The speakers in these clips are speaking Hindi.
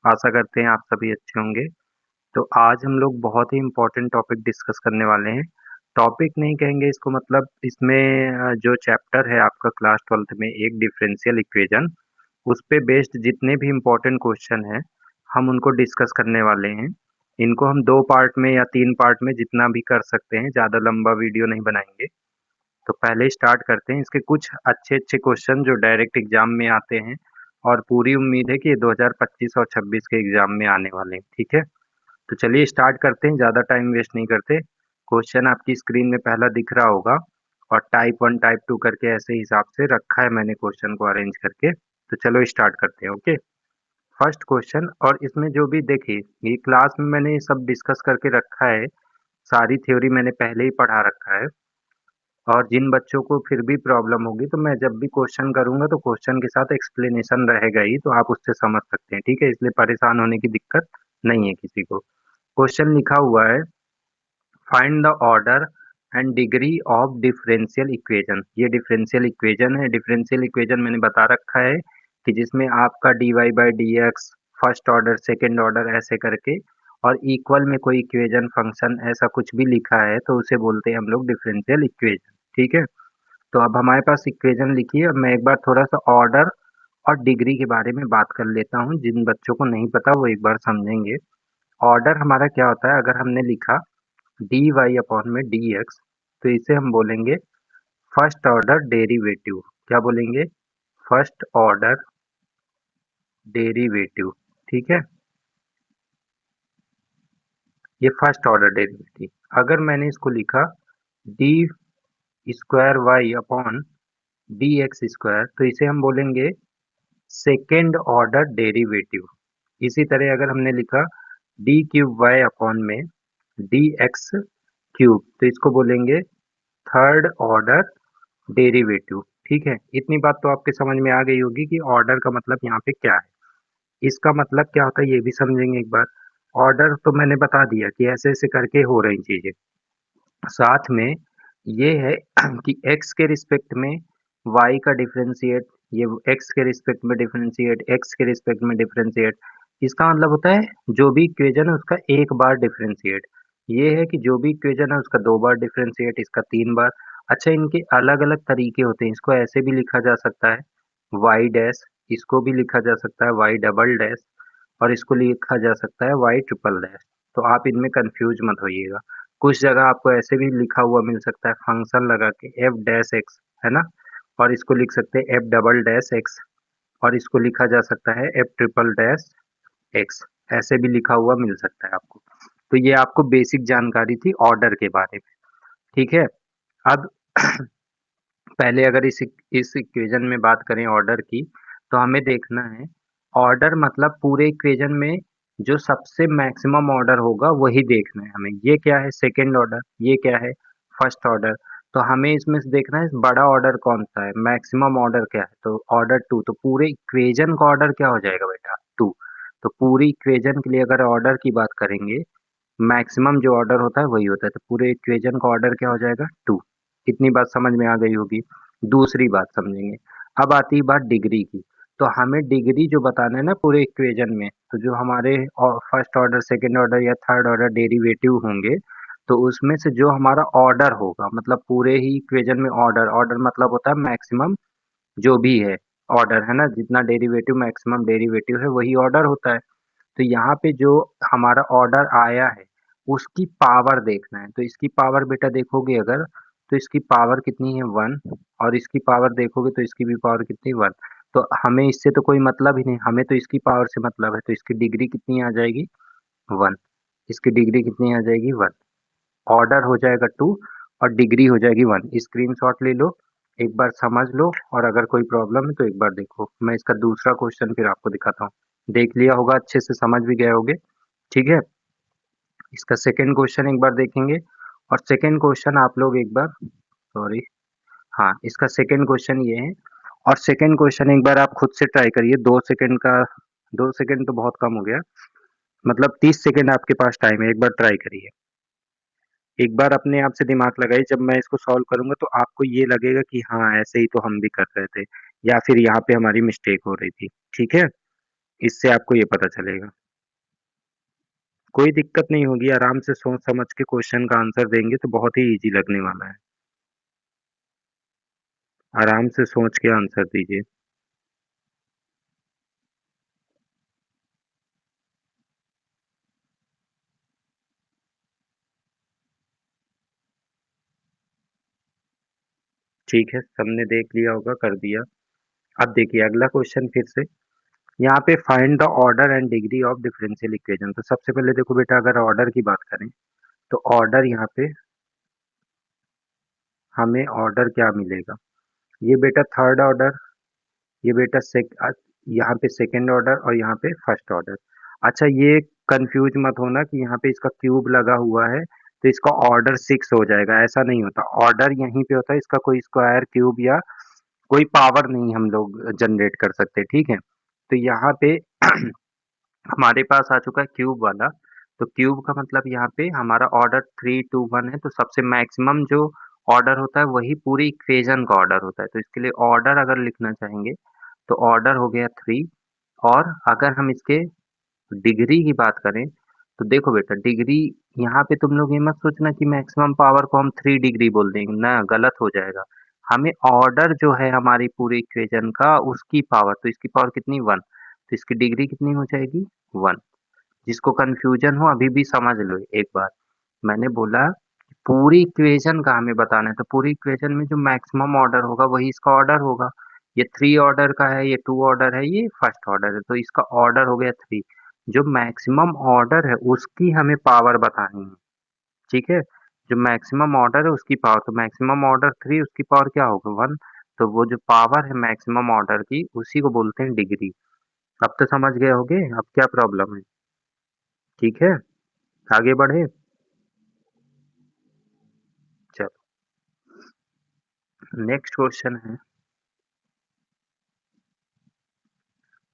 आशा करते हैं आप सभी अच्छे होंगे। तो आज हम लोग बहुत ही इम्पोर्टेंट टॉपिक डिस्कस करने वाले हैं। टॉपिक नहीं कहेंगे इसको, मतलब इसमें जो चैप्टर है आपका क्लास 12th में एक डिफरेंशियल इक्वेशन, उस पे बेस्ड जितने भी इम्पोर्टेंट क्वेश्चन हैं, हम उनको डिस्कस करने वाले हैं। इनको हम 2 पार्ट में या 3 पार्ट में जितना भी कर सकते हैं, ज़्यादा लंबा वीडियो नहीं बनाएँगे। तो पहले स्टार्ट करते हैं इसके कुछ अच्छे-अच्छे क्वेश्चन जो डायरेक्ट एग्ज़ाम में आते हैं, और पूरी उम्मीद है कि ये 2025 और 26 के एग्ज़ाम में आने वाले हैं, ठीक है? तो चलिए स्टार्ट करते हैं, ज़्यादा टाइम वेस्ट नहीं करते। क्वेश्चन आपकी स्क्रीन में पहला दिख रहा होगा, और टाइप 1 टाइप 2 करके ऐसे हिसाब से रखा है मैंने क्वेश्चन को अरेंज करके। तो चलो स्टार्ट करते हैं, ओके? फर्स्ट क्वेश्चन, और इसमें जो भी देखिए, ये क्लास में मैंने ये सब डिस्कस करके रखा है, सारी थ्योरी मैंने पहले ही पढ़ा रखा है। और जिन बच्चों को फिर भी प्रॉब्लम होगी, तो मैं जब भी क्वेश्चन करूँगा तो क्वेश्चन के साथ एक्सप्लेनेशन रहेगा ही, तो आप उससे समझ सकते हैं, ठीक है? इसलिए परेशान होने की दिक्कत नहीं है किसी को। क्वेश्चन लिखा हुआ है, find the order and degree of differential equation. ये डिफरेंशियल इक्वेशन है। डिफरेंशियल इक्वेशन मैंने बता रखा है कि जिसमें आपका D Y by D x first order second order ऐसे करके, और इक्वल में कोई इक्वेशन फंक्शन ऐसा कुछ भी लिखा है तो उसे बोलते हैं हम लोग डिफरेंशियल इक्वेशन, ठीक है? तो अब हमारे पास इक्वेशन लिखी है। अब मैं एक बार थोड़ा सा ऑर्डर और डिग्री के बारे में बात कर लेता हूँ, जिन बच्चों को नहीं पता वो एक बार समझेंगे। ऑर्डर हमारा क्या होता है, अगर हमने लिखा dy अपॉन में dx, तो इसे हम बोलेंगे फर्स्ट ऑर्डर डेरिवेटिव। क्या बोलेंगे? फर्स्ट ऑर्डर डेरिवेटिव, ठीक है? ये फर्स्ट ऑर्डर डेरिवेटिव। अगर मैंने इसको लिखा D square Y upon D X square, तो इसे हम बोलेंगे सेकेंड ऑर्डर डेरिवेटिव। इसी तरह अगर हमने लिखा डी क्यूब वाई अपॉन में डी एक्स क्यूब, तो इसको बोलेंगे थर्ड ऑर्डर डेरिवेटिव, ठीक है? इतनी बात तो आपके समझ में आ गई होगी कि ऑर्डर का मतलब यहाँ पे क्या है। इसका मतलब क्या होता है ये भी समझेंगे एक बार। ऑर्डर तो मैंने बता दिया कि ऐसे ऐसे करके हो रही चीजें। साथ में ये है कि x के रिस्पेक्ट में y का डिफरेंशिएट, ये x के रिस्पेक्ट में डिफरेंशिएट, x के रिस्पेक्ट में डिफरेंशिएट। इसका मतलब होता है जो भी इक्वेशन है उसका एक बार डिफरेंशिएट। ये है कि जो भी इक्वेशन है उसका दो बार डिफरेंशिएट, इसका तीन बार। अच्छा, इनके अलग अलग तरीके होते हैं। इसको ऐसे भी लिखा जा सकता है y डैश, इसको भी लिखा जा सकता है y डबल डैश, और इसको लिखा जा सकता है y ट्रिपल डैश। तो आप इनमें कंफ्यूज मत होइएगा। कुछ जगह आपको ऐसे भी लिखा हुआ मिल सकता है फंक्शन लगा के एफ डैश एक्स, है ना? और इसको लिख सकते हैं एफ डबल डैश एक्स, और इसको लिखा जा सकता है एफ ट्रिपल डैश एक्स। ऐसे भी लिखा हुआ मिल सकता है आपको। तो ये आपको बेसिक जानकारी थी ऑर्डर के बारे में, ठीक है? अब पहले अगर इस इक्वेशन में बात करें ऑर्डर की, तो हमें देखना है ऑर्डर मतलब पूरे इक्वेशन में जो सबसे मैक्सिमम ऑर्डर होगा वही देखना है हमें। ये क्या है? Second order. ये क्या है? First order. तो हमें इसमें से देखना है बड़ा ऑर्डर कौन सा है, मैक्सिमम ऑर्डर क्या है, तो ऑर्डर टू। तो पूरे इक्वेशन का ऑर्डर क्या हो जाएगा बेटा? टू। तो पूरी इक्वेशन के लिए अगर ऑर्डर की बात करेंगे, मैक्सिमम जो ऑर्डर होता है वही होता है, तो पूरे इक्वेशन का ऑर्डर क्या हो जाएगा? टू। इतनी बात समझ में आ गई होगी। दूसरी बात समझेंगे। अब आती है बात डिग्री की। तो हमें डिग्री जो बताना है ना पूरे इक्वेशन में, तो जो हमारे फर्स्ट ऑर्डर सेकंड ऑर्डर या थर्ड ऑर्डर डेरिवेटिव होंगे, तो उसमें से जो हमारा ऑर्डर होगा, मतलब पूरे ही इक्वेशन में ऑर्डर, ऑर्डर मतलब होता है मैक्सिमम जो भी है ऑर्डर, है ना? जितना डेरिवेटिव मैक्सिमम डेरिवेटिव है वही ऑर्डर होता है। तो यहाँ पे जो हमारा ऑर्डर आया है उसकी पावर देखना है। तो इसकी पावर बेटा देखोगे अगर, तो इसकी पावर कितनी है? वन। और इसकी पावर देखोगे तो इसकी भी पावर कितनी? वन। तो हमें इससे तो कोई मतलब ही नहीं, हमें तो इसकी पावर से मतलब है। तो इसकी डिग्री कितनी आ जाएगी? वन। इसकी डिग्री कितनी आ जाएगी? वन। ऑर्डर हो जाएगा टू, और डिग्री हो जाएगी वन। स्क्रीनशॉट ले लो, एक बार समझ लो, और अगर कोई प्रॉब्लम है तो एक बार देखो। मैं इसका दूसरा क्वेश्चन फिर आपको दिखाता हूँ। देख लिया होगा, अच्छे से समझ भी गए होगे, ठीक है? इसका सेकंड क्वेश्चन एक बार देखेंगे। और सेकंड क्वेश्चन आप लोग एक बार, सॉरी, हाँ, इसका सेकंड क्वेश्चन ये है। और सेकंड क्वेश्चन एक बार आप खुद से ट्राई करिए, 2 सेकंड का, 2 सेकंड तो बहुत कम हो गया, मतलब 30 सेकंड आपके पास टाइम है, एक बार ट्राई करिए। एक बार अपने आप से दिमाग लगाइए, जब मैं इसको सॉल्व करूंगा तो आपको ये लगेगा कि हाँ ऐसे ही तो हम भी कर रहे थे, या फिर यहाँ पे हमारी मिस्टेक हो रही थी, ठीक है? इससे आपको ये पता चलेगा। कोई दिक्कत नहीं होगी, आराम से सोच समझ के क्वेश्चन का आंसर देंगे तो बहुत ही इजी लगने वाला है। आराम से सोच के आंसर दीजिए। ठीक है, सबने देख लिया होगा, कर दिया। अब देखिए अगला क्वेश्चन फिर से। यहाँ पे find the order and degree of differential equation. तो सबसे पहले देखो बेटा, अगर ऑर्डर की बात करें तो ऑर्डर यहाँ पे हमें ऑर्डर क्या मिलेगा? ये बेटा थर्ड ऑर्डर, ये बेटा यहाँ पे सेकंड ऑर्डर और यहाँ पे फर्स्ट ऑर्डर। अच्छा, ये कंफ्यूज मत होना कि यहाँ पे इसका क्यूब लगा हुआ है तो इसका ऑर्डर 6 हो जाएगा, ऐसा नहीं होता। ऑर्डर यहीं पे होता है, इसका कोई स्क्वायर क्यूब या कोई पावर नहीं हम लोग जनरेट कर सकते, ठीक है। तो यहाँ पे हमारे पास आ चुका है क्यूब वाला। तो क्यूब का मतलब यहाँ पे हमारा ऑर्डर 3 2 1 है, तो सबसे मैक्सिमम जो ऑर्डर होता है वही पूरी इक्वेशन का ऑर्डर होता है। तो इसके लिए ऑर्डर अगर लिखना चाहेंगे तो ऑर्डर हो गया 3। और अगर हम इसके डिग्री की बात करें तो देखो बेटा, डिग्री यहाँ पे तुम लोग ये मत सोचना कि मैक्सिमम पावर को हम 3 डिग्री बोल देंगे ना, गलत हो जाएगा। हमें ऑर्डर जो है हमारी पूरी इक्वेशन का उसकी पावर, तो इसकी पावर कितनी 1, तो इसकी डिग्री कितनी हो जाएगी 1। जिसको कंफ्यूजन हो अभी भी समझ लो एक बार। मैंने बोला पूरी इक्वेशन का हमें बताना है, तो पूरी इक्वेशन में जो मैक्सिमम ऑर्डर होगा वही इसका ऑर्डर होगा। ये 3 ऑर्डर का है, ये 2 ऑर्डर है, ये फर्स्ट ऑर्डर है, तो इसका ऑर्डर हो गया 3। जो मैक्सिमम ऑर्डर है उसकी हमें पावर बतानी है, ठीक है। जो मैक्सिमम ऑर्डर है उसकी पावर, तो मैक्सिमम ऑर्डर 3, उसकी पावर क्या होगा 1। तो वो जो पावर है मैक्सिमम ऑर्डर की उसी को बोलते हैं डिग्री। अब तो समझ गए होगे, अब क्या प्रॉब्लम है? ठीक है, आगे बढ़े। चलो, नेक्स्ट क्वेश्चन है,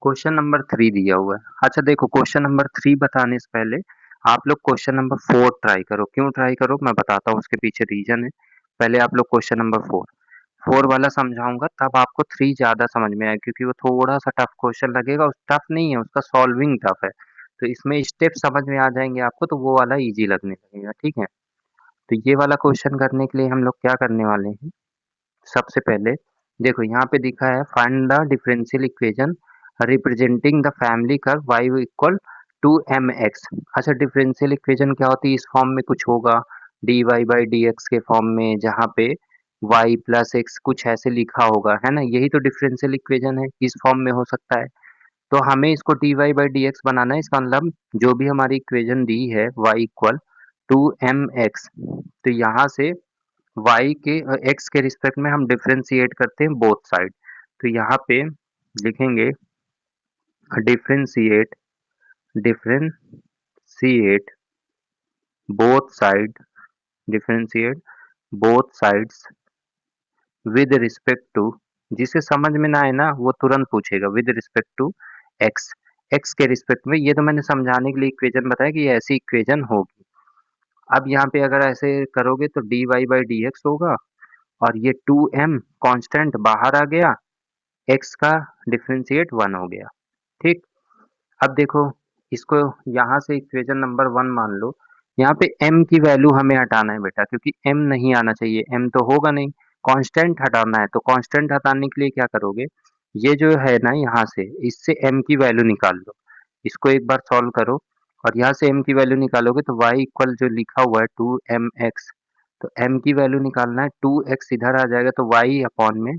क्वेश्चन नंबर 3 दिया हुआ है। अच्छा देखो, क्वेश्चन नंबर 3 बताने से पहले आप लोग क्वेश्चन नंबर 4 ट्राई करो। क्यों ट्राई करो मैं बताता हूँ, उसके पीछे रीजन है। पहले आप लोग क्वेश्चन नंबर 4 वाला समझाऊंगा, तब आपको 3 ज्यादा समझ में आएगा, क्योंकि वो थोड़ा सा टफ क्वेश्चन लगेगा। उस टफ नहीं है, उसका सॉल्विंग टफ है। तो इसमें स्टेप समझ में आ जाएंगे आपको, तो वो वाला इजी लगने लगेगा, ठीक है। तो ये वाला क्वेश्चन करने के लिए हम लोग क्या करने वाले हैं, सबसे पहले देखो यहाँ पे दिखा है find the differential equation representing the family curve y equal to M X. अच्छा, डिफरेंशियल इक्वेशन क्या होती है? इस फॉर्म में कुछ होगा, D Y by D X के फॉर्म में, जहाँ पे y प्लस एक्स कुछ ऐसे लिखा होगा, है ना। यही तो डिफरेंशियल इक्वेशन है, इस फॉर्म में हो सकता है। तो हमें इसको d Y by D x बनाना है। इसका मतलब जो भी हमारी इक्वेशन दी है y equal to M X, तो यहाँ से y के x के रिस्पेक्ट में हम डिफरेंशिएट करते हैं बोथ साइड। तो यहाँ पे लिखेंगे differentiate differentiate both side, differentiate both sides with respect to, जिसे समझ में ना आए ना वो तुरंत पूछेगा with respect to x। x के रिस्पेक्ट में, ये तो मैंने समझाने के लिए इक्वेशन बताया कि ये ऐसी इक्वेशन होगी। अब यहाँ पे अगर ऐसे करोगे तो D Y by D X होगा, और ये 2m कांस्टेंट बाहर आ गया, x का डिफरेंशिएट 1 हो गया, ठीक। अब देखो, इसको यहाँ से इक्वेशन नंबर 1 मान लो। यहाँ पे m की वैल्यू हमें हटाना है बेटा, क्योंकि m नहीं आना चाहिए, m तो होगा नहीं। कांस्टेंट हटाना है, तो कांस्टेंट हटाने के लिए क्या करोगे, ये जो है ना यहाँ से, इससे m की वैल्यू निकाल लो। इसको एक बार सॉल्व करो और यहाँ से m की वैल्यू निकालोगे तो y इक्वल जो लिखा हुआ है 2mx, तो m की वैल्यू निकालना है, 2x इधर आ जाएगा तो y अपॉन में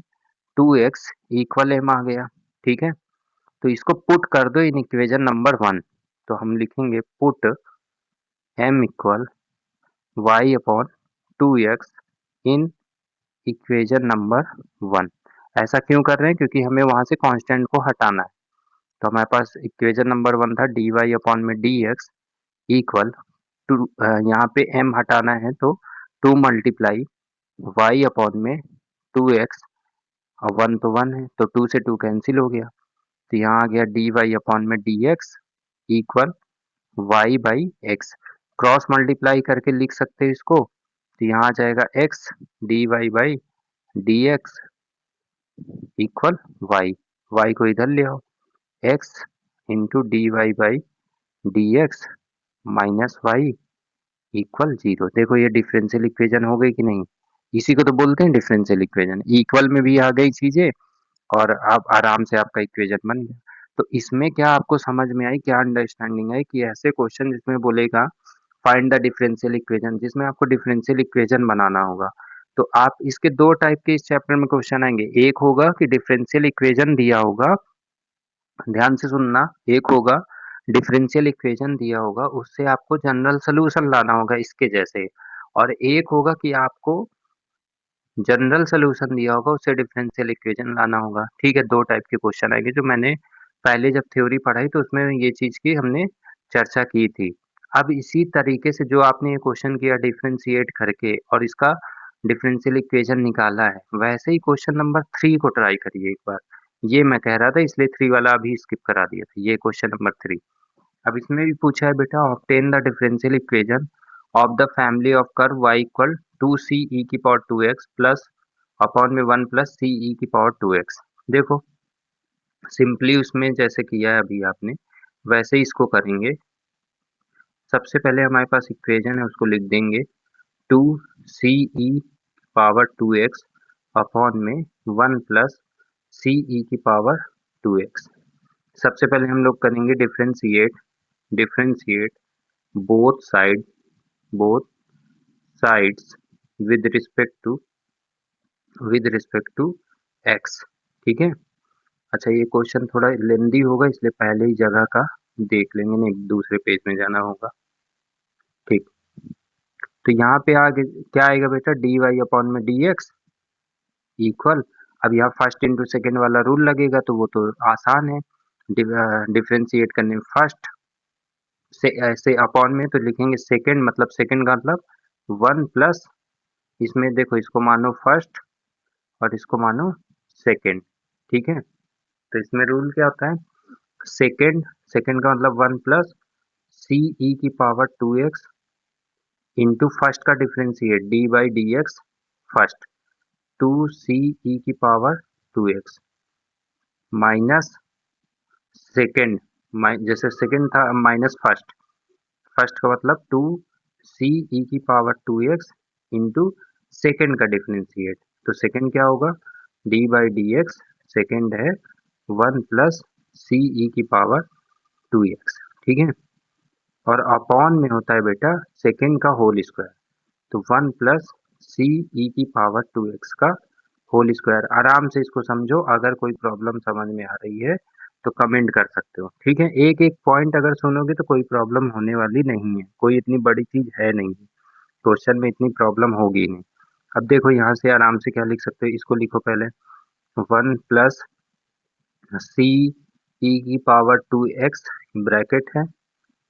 2x इक्वल m आ गया, ठीक है। तो इसको पुट कर दो इन इक्वेशन नंबर 1। तो हम लिखेंगे put m equal y upon 2x in equation number 1। ऐसा क्यों कर रहे हैं? क्योंकि हमें वहां से कांस्टेंट को हटाना है। तो हमारे पास इक्वेशन नंबर 1 था डी वाई अपॉन में डी एक्स इक्वल टू, यहाँ पे m हटाना है तो 2 मल्टीप्लाई y अपॉन में 2x, और 1 तो 1 है तो 2 से 2 कैंसिल हो गया। तो यहाँ आ गया डी वाई अपॉन में D x equal Y by X. Cross multiply करके लिख सकते हैं इसको, तो यहाँ आ जाएगा X D Y by D x equal Y. Y को इधर ले आओ, X into D Y by D X minus Y equal zero. देखो ये डिफरेंशियल इक्वेशन हो गई कि नहीं, इसी को तो बोलते हैं डिफरेंशियल इक्वेशन। इक्वल में भी आ गई चीजें और आप आराम से आपका इक्वेशन बन गया। तो इसमें क्या आपको समझ में आई, क्या अंडरस्टैंडिंग है कि ऐसे क्वेश्चन जिसमें बोलेगा फाइंड द डिफरेंशियल इक्वेशन, जिसमें आपको डिफरेंशियल इक्वेशन बनाना होगा, तो आप इसके दो टाइप के इस चैप्टर में क्वेश्चन आएंगे। एक होगा कि डिफरेंशियल इक्वेशन दिया होगा, ध्यान से सुनना, एक होगा डिफरेंशियल इक्वेशन दिया होगा, उससे आपको जनरल सोल्यूशन लाना होगा इसके जैसे, और एक होगा कि आपको जनरल सोल्यूशन दिया होगा उससे डिफरेंशियल इक्वेशन लाना होगा। ठीक है, दो टाइप के क्वेश्चन आएंगे जो मैंने पहले जब थ्योरी पढ़ाई तो उसमें ये चीज की हमने चर्चा की थी। अब इसी तरीके से जो आपने ये क्वेश्चन किया डिफरेंशिएट करके और इसका डिफरेंशियल इक्वेशन निकाला है, वैसे ही क्वेश्चन नंबर 3 को ट्राई करिए एक बार। ये मैं कह रहा था इसलिए 3 वाला अभी स्किप करा दिया था, ये क्वेश्चन नंबर 3। अब इसमें भी पूछा है बेटा obtain the differential equation of the family of curve y equal 2c e की पावर 2x प्लस अपॉन में 1 प्लस सी ई की पावर 2x। देखो सिंपली उसमें जैसे किया है अभी आपने वैसे ही इसको करेंगे। सबसे पहले हमारे पास इक्वेशन है उसको लिख देंगे 2c e power 2x upon में 1 प्लस सी ई की पावर 2x। सबसे पहले हम लोग करेंगे differentiate, differentiate both side, both sides with respect to, with respect to X. ठीक है, अच्छा ये क्वेश्चन थोड़ा लेंदी होगा इसलिए पहले ही जगह का देख लेंगे, नहीं दूसरे पेज में जाना होगा। ठीक, तो यहाँ पे आगे क्या आएगा बेटा, डी वाई अपॉन में डी एक्स इक्वल, अब यहाँ फर्स्ट इंटू सेकेंड वाला रूल लगेगा तो वो तो आसान है डिफरेंशिएट करने में। फर्स्ट से ऐसे अपॉन में तो लिखेंगे सेकेंड, मतलब सेकेंड का मतलब 1 प्लस, इसमें देखो इसको मानो फर्स्ट और इसको मानो सेकेंड। ठीक है, तो इसमें रूल क्या होता है, सेकेंड, सेकेंड का मतलब 1 प्लस सी ई की पावर 2x इंटू फर्स्ट का differentiate D by D x first 2c e की पावर 2x माइनस सेकेंड, जैसे सेकेंड था माइनस फर्स्ट, फर्स्ट का मतलब 2c e की पावर 2x इंटू सेकेंड का डिफरेंशिएट, तो सेकेंड क्या होगा D by D x, second है 1 प्लस सी ई की पावर 2x। ठीक है, और अपॉन में होता है बेटा सेकेंड का होल स्क्वायर, तो 1 प्लस सी ई की पावर 2x का होल स्क्वायर। आराम से इसको समझो, अगर कोई प्रॉब्लम समझ में आ रही है तो कमेंट कर सकते हो। ठीक है, एक एक पॉइंट अगर सुनोगे तो कोई प्रॉब्लम होने वाली नहीं है, कोई इतनी बड़ी चीज है नहीं, क्वेश्चन में इतनी प्रॉब्लम होगी नहीं। अब देखो यहाँ से आराम से क्या लिख सकते हो, इसको लिखो पहले 1 प्लस सी ई की पावर 2x ब्रैकेट है,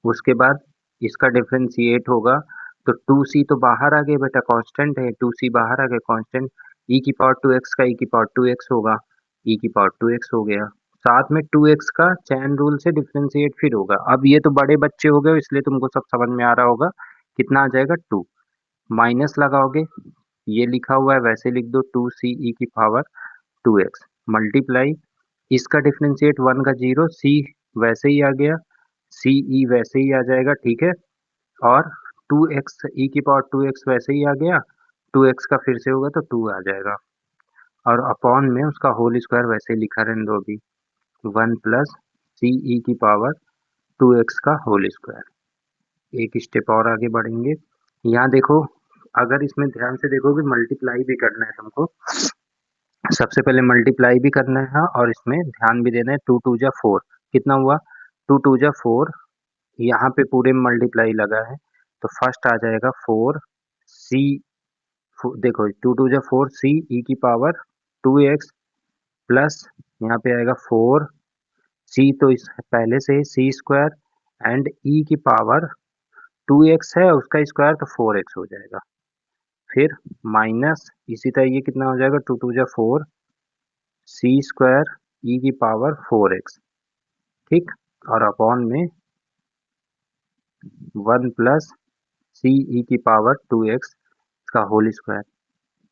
उसके बाद इसका डिफरेंशिएट होगा तो 2c तो बाहर आ गए बेटा, कांस्टेंट है, 2c बाहर आ गए कांस्टेंट, e की पावर 2x का e की पावर 2x होगा, e की पावर 2x हो गया, साथ में 2x का चैन रूल से डिफरेंशिएट फिर होगा। अब ये तो बड़े बच्चे हो गए इसलिए तुमको सब समझ में आ रहा होगा, कितना आ जाएगा 2, माइनस लगाओगे, ये लिखा हुआ है वैसे लिख दो 2c e की पावर 2x मल्टीप्लाई, इसका डिफरेंशिएट 1 का 0, c वैसे ही आ गया, सी ई वैसे ही आ जाएगा। ठीक है, और 2x ई की पावर 2x वैसे ही आ गया, 2x का फिर से होगा तो 2 आ जाएगा, और अपॉन में उसका होल स्क्वायर वैसे ही लिखा रहने दो अभी, 1 प्लस सी ई की पावर 2x का होल स्क्वायर। एक स्टेप और आगे बढ़ेंगे, यहाँ देखो अगर इसमें ध्यान से देखोगे मल्टीप्लाई भी करना है तुमको, सबसे पहले मल्टीप्लाई भी करना है और इसमें ध्यान भी देना है, 2 2 जा 4 कितना हुआ, 2 2 जा 4, यहाँ पे पूरे में मल्टीप्लाई लगा है तो फर्स्ट आ जाएगा 4 सी, देखो 2 2 जा 4 सी ई की पावर 2x प्लस यहाँ पे आएगा 4 सी, तो इस पहले से सी स्क्वायर एंड ई की पावर 2x है उसका स्क्वायर तो 4x हो जाएगा, फिर माइनस इसी तरह ये कितना हो जाएगा 2 2 जा 4 सी स्क्वायर ई की पावर 4x। ठीक, और अपॉन में 1 प्लस सी ई की पावर 2x का होल स्क्वायर।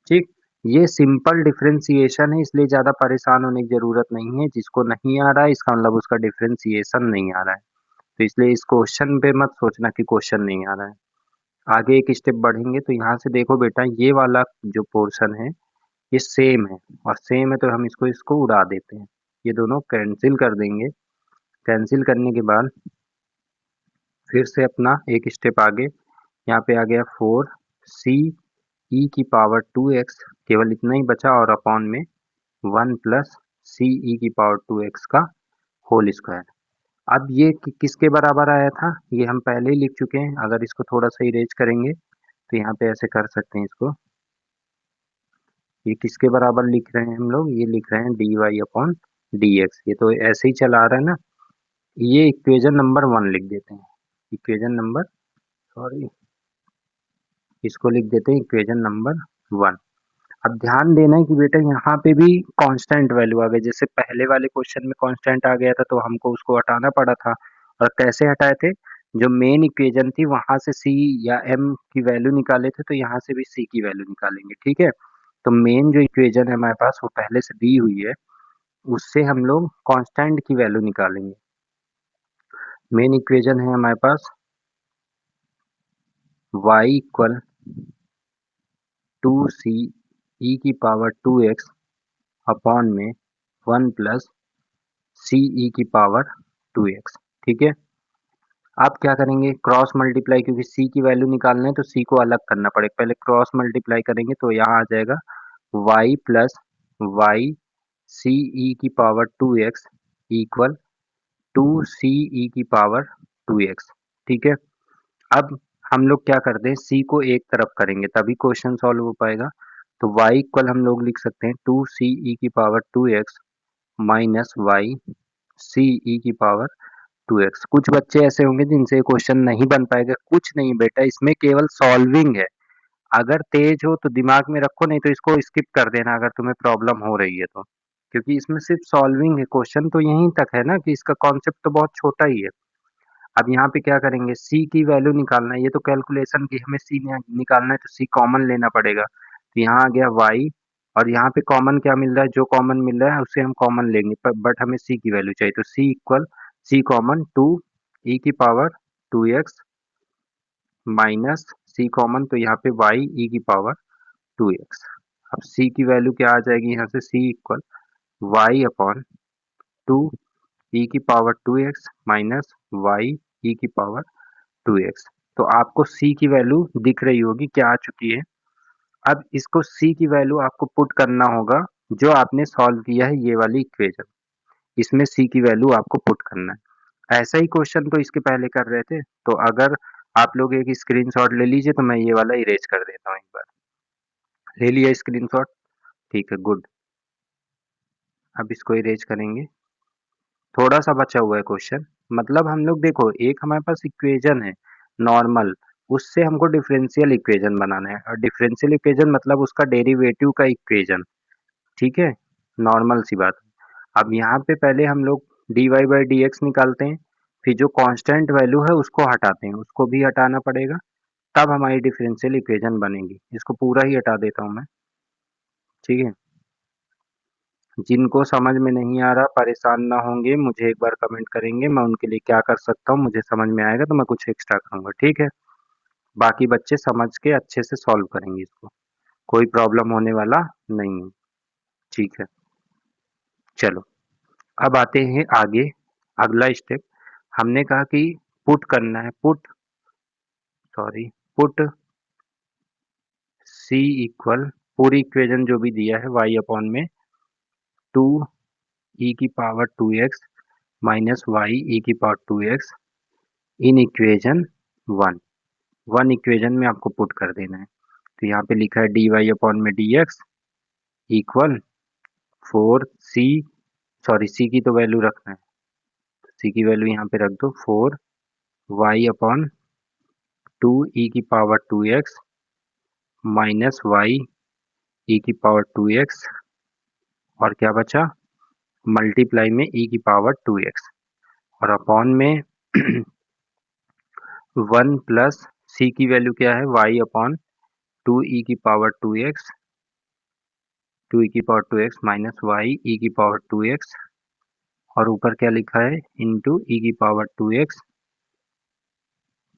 ठीक, ये सिंपल डिफरेंशिएशन है, इसलिए ज़्यादा परेशान होने की ज़रूरत नहीं है। जिसको नहीं आ रहा है इसका मतलब उसका डिफरेंशिएशन नहीं आ रहा है। तो इसलिए इस क्वेश्चन पे मत सोचना कि क्वेश्चन नहीं आ रहा है। आगे एक स्टेप बढ़ेंगे तो यहाँ से देखो बेटा, ये वाला जो पोर्शन है ये सेम है, और सेम है तो हम इसको इसको उड़ा देते हैं। ये दोनों कैंसिल कर देंगे। कैंसिल करने के बाद फिर से अपना एक स्टेप आगे, यहाँ पे आ गया 4 ई की पावर 2x, केवल इतना ही बचा, और अपॉन में 1 प्लस सी ई की पावर 2x का होल स्क्वायर। अब ये किसके बराबर आया था, ये हम पहले ही लिख चुके हैं। अगर इसको थोड़ा सा इरेज करेंगे तो यहाँ पे ऐसे कर सकते हैं इसको। ये किसके बराबर लिख रहे हैं हम लोग, ये लिख रहे हैं D Y upon D X. ये तो ऐसे ही चला आ रहा है ना। ये इक्वेशन नंबर 1 लिख देते हैं। इक्वेशन नंबर, सॉरी, इसको लिख देते हैं इक्वेशन नंबर 1। अब ध्यान देना है कि बेटा यहाँ पे भी कांस्टेंट वैल्यू आ गई। जैसे पहले वाले क्वेश्चन में कांस्टेंट आ गया था तो हमको उसको हटाना पड़ा था। और कैसे हटाए थे, जो मेन इक्वेशन थी वहां से सी या एम की वैल्यू निकाले थे, तो यहाँ से भी सी की वैल्यू निकालेंगे। ठीक है, तो मेन जो इक्वेशन है हमारे पास वो पहले से दी हुई है, उससे हम लोग कांस्टेंट की वैल्यू निकालेंगे। मेन इक्वेशन है हमारे पास y इक्वल 2c ई की पावर 2x अपॉन में 1 प्लस सी ई की पावर 2x। ठीक है, आप क्या करेंगे, क्रॉस मल्टीप्लाई, क्योंकि सी की वैल्यू निकालना है तो सी को अलग करना पड़ेगा। पहले क्रॉस मल्टीप्लाई करेंगे तो यहाँ आ जाएगा y plus Y c e की power 2x equal 2c e की पावर 2x। ठीक है, अब हम लोग क्या करते हैं, c को एक तरफ करेंगे तभी क्वेश्चन सॉल्व हो पाएगा। तो y इक्वल हम लोग लिख सकते हैं 2c ई की power 2x minus y c e की पावर 2x। कुछ बच्चे ऐसे होंगे जिनसे क्वेश्चन नहीं बन पाएगा। कुछ नहीं बेटा, इसमें केवल सॉल्विंग है। अगर तेज हो तो दिमाग में रखो, नहीं तो इसको स्किप कर देना अगर तुम्हें प्रॉब्लम हो रही है तो। क्योंकि इसमें सिर्फ सॉल्विंग है, क्वेश्चन तो यहीं तक है ना, कि इसका कॉन्सेप्ट तो बहुत छोटा ही है। अब यहाँ पे क्या करेंगे, c की वैल्यू निकालना है। ये तो कैलकुलेशन की, हमें c निकालना है तो c कॉमन लेना पड़ेगा। तो यहाँ आ गया y, और यहाँ पे कॉमन क्या मिल रहा है, जो कॉमन मिल रहा है उसे हम कॉमन लेंगे, बट हमें c की वैल्यू चाहिए। तो c equal, c common 2 e की power 2x minus c common, तो यहाँ पे y e की पावर 2x। अब c की वैल्यू क्या आ जाएगी यहाँ से, c equal y upon 2 e की power 2x minus y e की पावर 2x। तो आपको c की वैल्यू दिख रही होगी क्या आ चुकी है। अब इसको c की वैल्यू आपको पुट करना होगा, जो आपने सॉल्व किया है ये वाली इक्वेशन, इसमें c की वैल्यू आपको पुट करना है। ऐसा ही क्वेश्चन तो इसके पहले कर रहे थे। तो अगर आप लोग एक स्क्रीनशॉट ले लीजिए तो मैं ये वाला इरेज कर देता हूँ एक बार। ले लिया स्क्रीनशॉट, ठीक है, गुड। अब इसको इरेज करेंगे। थोड़ा सा बचा हुआ है क्वेश्चन। मतलब हम लोग देखो, एक हमारे पास इक्वेशन है नॉर्मल, उससे हमको डिफरेंशियल इक्वेशन बनाना है, और डिफरेंशियल इक्वेशन मतलब उसका डेरिवेटिव का इक्वेशन। ठीक है, नॉर्मल सी बात। अब यहाँ पे पहले हम लोग D Y by D X निकालते हैं, फिर जो कांस्टेंट वैल्यू है उसको हटाते हैं, उसको भी हटाना पड़ेगा, तब हमारी डिफरेंशियल इक्वेशन बनेगी। इसको पूरा ही हटा देता हूँ मैं। ठीक है, जिनको समझ में नहीं आ रहा परेशान ना होंगे, मुझे एक बार कमेंट करेंगे, मैं उनके लिए क्या कर सकता हूँ, मुझे समझ में आएगा तो मैं कुछ एक्स्ट्रा करूँगा। ठीक है, बाकी बच्चे समझ के अच्छे से सॉल्व करेंगे इसको, कोई प्रॉब्लम होने वाला नहीं है। ठीक है, चलो अब आते हैं आगे। अगला स्टेप हमने कहा कि पुट करना है, पुट सी इक्वल, पूरी इक्वेशन जो भी दिया है y अपॉन में 2 ई की पावर 2x माइनस वाई ई की power 2x in equation 1 equation में आपको पुट कर देना है। तो यहाँ पे लिखा है डी वाई अपॉन में D x equal 4c, sorry c की तो वैल्यू रखना है, c की वैल्यू यहाँ पे रख दो 4y अपॉन 2 e की power 2x minus Y e की पावर 2x, और क्या बचा, मल्टीप्लाई में e की पावर 2x, और अपॉन में 1 प्लस c की वैल्यू क्या है, y अपॉन 2 e की power 2x 2e⁴ minus Y e⁴ और ऊपर क्या लिखा है इंटू e⁴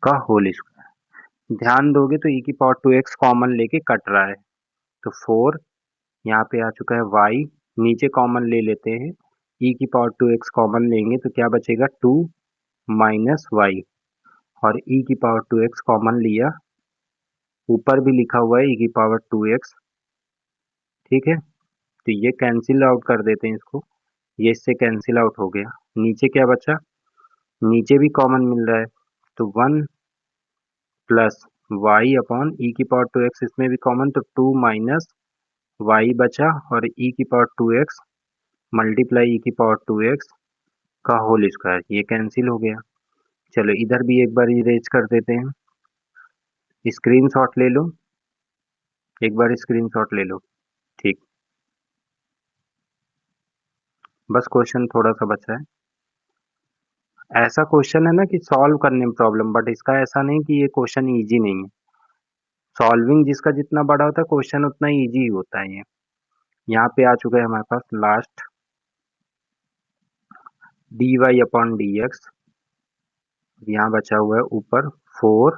का होल स्क्वायर। ध्यान दोगे तो e⁴ कॉमन लेके कट रहा है, तो 4 यहाँ पे आ चुका है, y नीचे कॉमन ले लेते हैं, e⁴ कॉमन लेंगे तो क्या बचेगा 2 माइनस वाई, और e⁴ कॉमन लिया, ऊपर भी लिखा हुआ है e⁴ ठीक है, तो ये कैंसिल आउट कर देते हैं इसको, ये इससे कैंसिल आउट हो गया। नीचे क्या बचा, नीचे भी कॉमन मिल रहा है, तो 1 प्लस वाई अपॉन e⁴ इसमें भी कॉमन, तो 2 माइनस वाई बचा, और e⁴ मल्टीप्लाई e⁴ का होल स्क्वायर, ये कैंसिल हो गया। चलो इधर भी एक बार इरेज कर देते हैं, स्क्रीनशॉट ले लो, एक बार स्क्रीनशॉट ले लो, ठीक, बस क्वेश्चन थोड़ा सा बचा है। ऐसा क्वेश्चन है ना कि सॉल्व करने में प्रॉब्लम, बट इसका ऐसा नहीं कि ये क्वेश्चन इजी नहीं है, सॉल्विंग जिसका जितना बड़ा होता है क्वेश्चन उतना इजी होता है। ये यहाँ पे आ चुका है हमारे पास last d Y upon D x, यहाँ बचा हुआ है ऊपर 4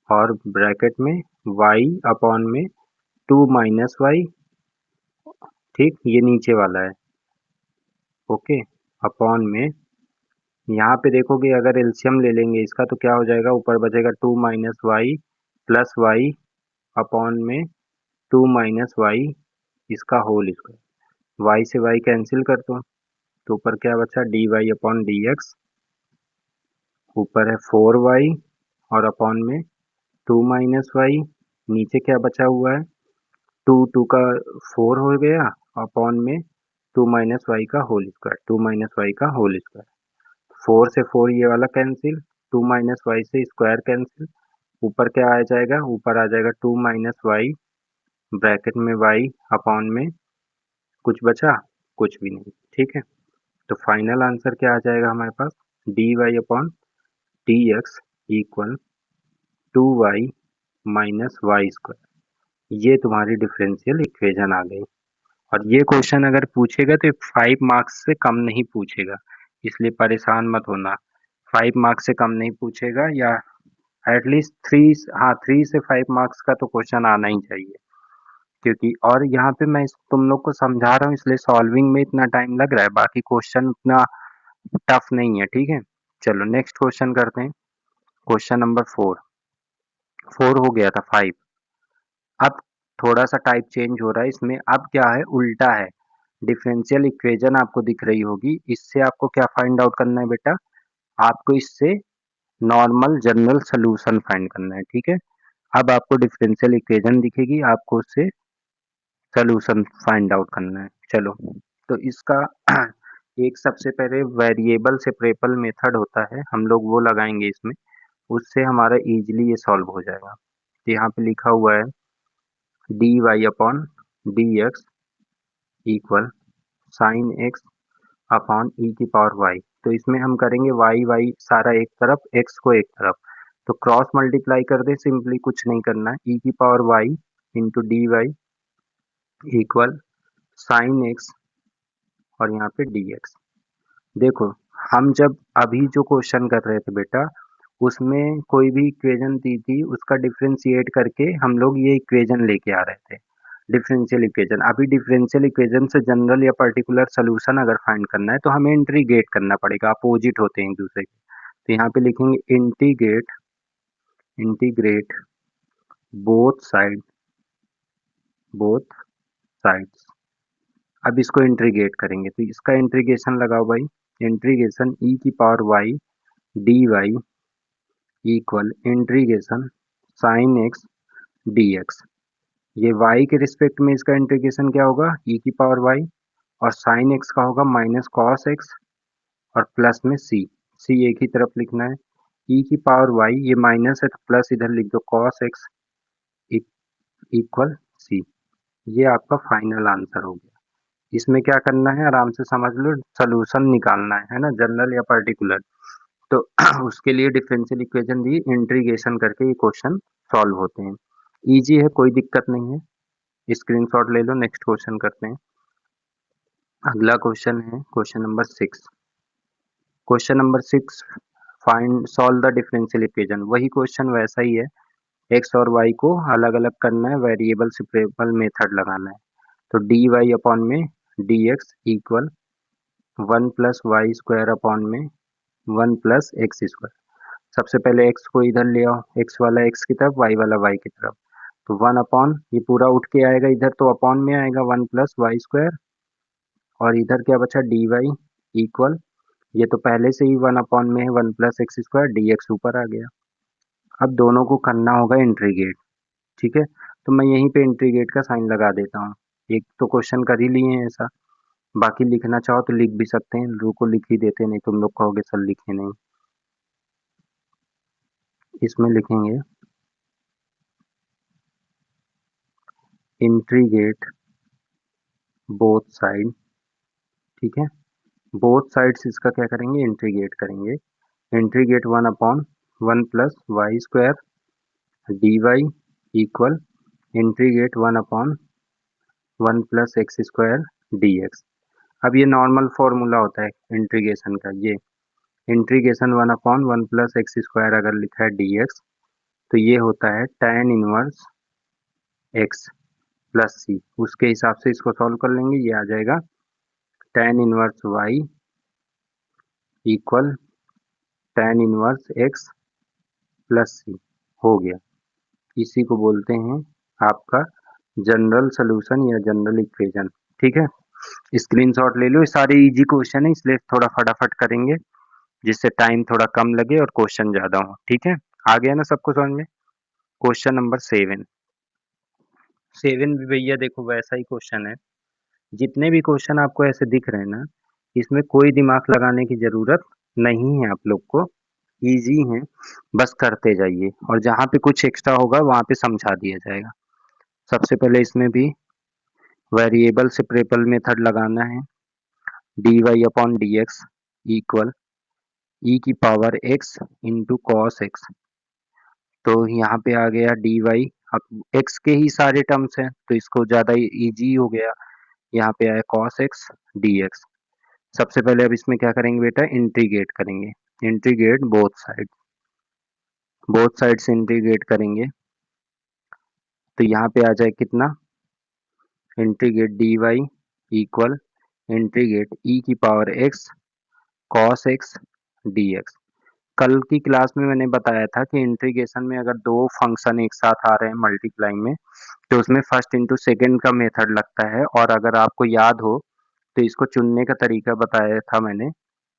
और ब्रैकेट में y अपॉन में 2 माइनस वाई, ठीक, ये नीचे वाला है, ओके, अपॉन में यहाँ पे देखोगे अगर एलसीएम ले लेंगे इसका तो क्या हो जाएगा, ऊपर बचेगा 2 minus Y plus Y upon में 2 माइनस वाई इसका होल स्क्वायर, वाई से वाई कैंसिल कर दो, तो ऊपर क्या बचा D Y upon D X, ऊपर है 4y और अपॉन में 2 माइनस वाई, नीचे क्या बचा हुआ है 2 2 का 4 हो गया, अपॉन में 2 माइनस वाई का होल स्क्वायर, 2 माइनस वाई का होल स्क्वायर, 4 से 4 ये वाला कैंसिल, 2 माइनस वाई से स्क्वायर कैंसिल, ऊपर क्या आ जाएगा, ऊपर आ जाएगा 2 माइनस वाई ब्रैकेट में वाई अपॉन में कुछ बचा, कुछ भी नहीं, ठीक है, तो फाइनल आंसर क्या आ जाएगा हमारे पास, d Y upon D x equal 2y minus y square, ये तुम्हारी डिफरेंशियल इक्वेशन आ गई। और ये क्वेश्चन अगर पूछेगा तो 5 मार्क्स से कम नहीं पूछेगा, इसलिए परेशान मत होना, 5 मार्क्स से कम नहीं पूछेगा, या एटलीस्ट 3, हाँ 3 से 5 मार्क्स का तो क्वेश्चन आना ही चाहिए, क्योंकि और यहाँ पे मैं तुम लोग को समझा रहा हूँ इसलिए सॉल्विंग में इतना टाइम लग रहा है, बाकी क्वेश्चन उतना टफ नहीं है, ठीक है। चलो नेक्स्ट क्वेश्चन करते हैं, क्वेश्चन नंबर 4 हो गया था 5, अब थोड़ा सा टाइप चेंज हो रहा है इसमें, अब क्या है उल्टा है, डिफरेंशियल इक्वेशन आपको दिख रही होगी, इससे आपको क्या फाइंड आउट करना है बेटा, आपको इससे नॉर्मल जनरल सोल्यूशन फाइंड करना है, ठीक है। अब आपको डिफरेंशियल इक्वेशन दिखेगी, आपको उससे सोल्यूशन फाइंड आउट करना है। चलो तो इसका एक सबसे पहले वेरिएबल सेपरेबल मेथड होता है, हम लोग वो लगाएंगे इसमें, उससे हमारा इजीली ये सॉल्व हो जाएगा। तो यहाँ पे लिखा हुआ है d Y upon D x equal sine x upon e की पावर वाई, तो इसमें हम करेंगे वाई वाई सारा एक तरफ, एक्स को एक तरफ, तो क्रॉस मल्टीप्लाई कर दे, सिंपली कुछ नहीं करना है, ई की power Y into D Y equal sine X और यहाँ पे डी एक्स। देखो हम जब अभी जो क्वेश्चन कर रहे थे बेटा, उसमें कोई भी इक्वेशन दी थी उसका डिफरेंशिएट करके हम लोग ये इक्वेशन लेके आ रहे थे, डिफरेंशियल इक्वेशन। अभी डिफरेंशियल इक्वेशन से जनरल या पर्टिकुलर सोल्यूशन अगर फाइंड करना है तो हमें इंटीग्रेट करना पड़ेगा, अपोजिट होते हैं एक दूसरे के, तो यहाँ पे लिखेंगे integrate, integrate both side, both sides. अब इसको इंटीग्रेट करेंगे तो इसका इंटीग्रेशन लगाओ भाई, इंटीग्रेशन ई की power Y D Y equal integration sine X D X, ये y के रिस्पेक्ट में इसका इंटीग्रेशन क्या होगा e की पावर y, और साइन x का होगा माइनस कॉस x, और प्लस में c एक ही तरफ लिखना है, e की पावर y ये माइनस है तो प्लस इधर लिख दो कॉस x इक्वल c, ये आपका फाइनल आंसर हो गया। इसमें क्या करना है आराम से समझ लो, सोल्यूशन निकालना है ना, जनरल या पर्टिकुलर, तो उसके लिए डिफरेंशियल इक्वेशन दी, इंटीग्रेशन करके ये क्वेश्चन सॉल्व होते हैं, इजी है, कोई दिक्कत नहीं है, स्क्रीनशॉट ले लो, नेक्स्ट क्वेश्चन करते हैं। अगला क्वेश्चन है question number 6। Question number 6, find solve the differential equation. वही क्वेश्चन वैसा ही है, एक्स और वाई को अलग अलग करना है, वेरिएबल सेपरेबल मेथड लगाना है। तो डी वाई अपॉन में D x equal 1 plus Y square upon में 1 प्लस एक्स स्क्वायर। सबसे पहले एक्स को इधर ले आओ, एक्स वाला एक्स की तरफ, वाई वाला वाई की तरफ। तो 1 अपॉन, ये पूरा उठ के आएगा इधर, तो अपॉन में आएगा 1 प्लस वाई स्क्वायर, और इधर क्या बचा डी वाई इक्वल, ये तो पहले से ही 1 अपॉन में है 1 plus X square, D X ऊपर आ गया। अब दोनों को करना होगा इंटीग्रेट, ठीक है। तो मैं यहीं पे इंटीग्रेट का साइन लगा देता हूँ। एक तो क्वेश्चन कर ही लिए हैं ऐसा, बाकी लिखना चाहो तो लिख भी सकते हैं, रुको लिख ही देते, नहीं तुम लोग कहोगे सर लिखे नहीं। इसमें लिखेंगे इंटीग्रेट बोथ साइड, ठीक है। बोथ साइड्स इसका क्या करेंगे, इंटीग्रेट करेंगे। Integrate 1 upon 1 plus Y square D Y equal integrate 1 upon 1 plus X square D X. अब ये नॉर्मल फॉर्मूला होता है इंटीग्रेशन का, ये integration 1 upon 1 plus X square अगर लिखा है डी एक्स, तो ये होता है tan इनवर्स एक्स प्लस सी। उसके हिसाब से इसको सॉल्व कर लेंगे, ये आ जाएगा tan inverse y equal tan inverse x plus c, हो गया। इसी को बोलते हैं आपका जनरल सॉल्यूशन या जनरल इक्वेशन, ठीक है। स्क्रीनशॉट ले लो, ये सारे इजी क्वेश्चन है, इसलिए थोड़ा फटाफट करेंगे जिससे टाइम थोड़ा कम लगे और क्वेश्चन ज्यादा हो, ठीक है। आ गया ना सबको समझ में। Question number 7। 7 भी भैया देखो वैसा ही क्वेश्चन है। जितने भी क्वेश्चन आपको ऐसे दिख रहे हैं ना, इसमें कोई दिमाग लगाने की जरूरत नहीं है आप लोग को, इजी है, बस करते जाइए, और जहाँ पे कुछ एक्स्ट्रा होगा वहाँ पे समझा दिया जाएगा। सबसे पहले इसमें भी वेरिएबल सेपरेबल मेथड लगाना है। D Y upon D x equal e की power x into cos x. तो यहाँ पे आ गया डी वाई, अब एक्स के ही सारे टर्म्स हैं तो इसको ज़्यादा इजी हो गया। यहाँ पे आया कॉस एक्स डी एक्स। सबसे पहले अब इसमें क्या करेंगे बेटा, इंटीग्रेट करेंगे। इंटीग्रेट बोथ साइड से इंटीग्रेट करेंगे, तो यहाँ पे आ जाए कितना, integrate d Y equal integrate e की power x cos x D x. कल की क्लास में मैंने बताया था कि इंटीग्रेशन में अगर दो फंक्शन एक साथ आ रहे हैं मल्टीप्लाई में, तो उसमें फर्स्ट इंटू सेकेंड का मेथड लगता है, और अगर आपको याद हो तो इसको चुनने का तरीका बताया था मैंने,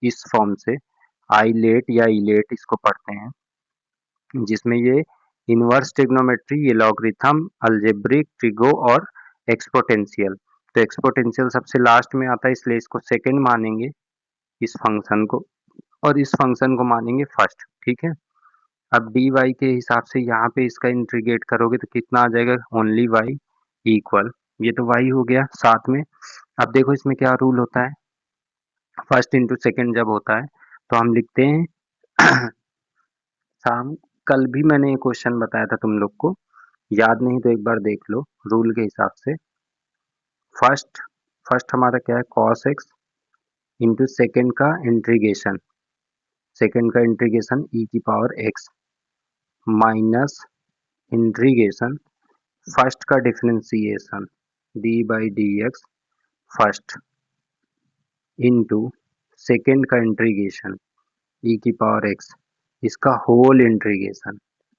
इस फॉर्म से आईलेट या इलेट इसको पढ़ते हैं, जिसमें ये इनवर्स ट्रिग्नोमेट्री, ये लॉगरिथम, अलजेब्रिक, ट्रिगो और एक्सपोनेंशियल। तो एक्सपोनेंशियल सबसे लास्ट में आता है, इसलिए इसको सेकंड मानेंगे इस फंक्शन को, और इस फंक्शन को मानेंगे फर्स्ट, ठीक है। अब डी वाई के हिसाब से यहाँ पे इसका इंटीग्रेट करोगे तो कितना आ जाएगा, ओनली वाई इक्वल, ये तो वाई हो गया साथ में। अब देखो इसमें क्या रूल होता है, फर्स्ट इंटू सेकेंड जब होता है तो हम लिखते हैं शाम, कल भी मैंने ये क्वेश्चन बताया था तुम लोग को, याद नहीं तो एक बार देख लो रूल के हिसाब से। फर्स्ट फर्स्ट हमारा क्या है, कॉस एक्स इंटू सेकेंड का इंटीग्रेशन, सेकेंड का इंटीग्रेशन ई की power x minus integration first का differentiation d by D x first into second का इंटीग्रेशन ई की पावर एक्स, इसका होल इंटीग्रेशन,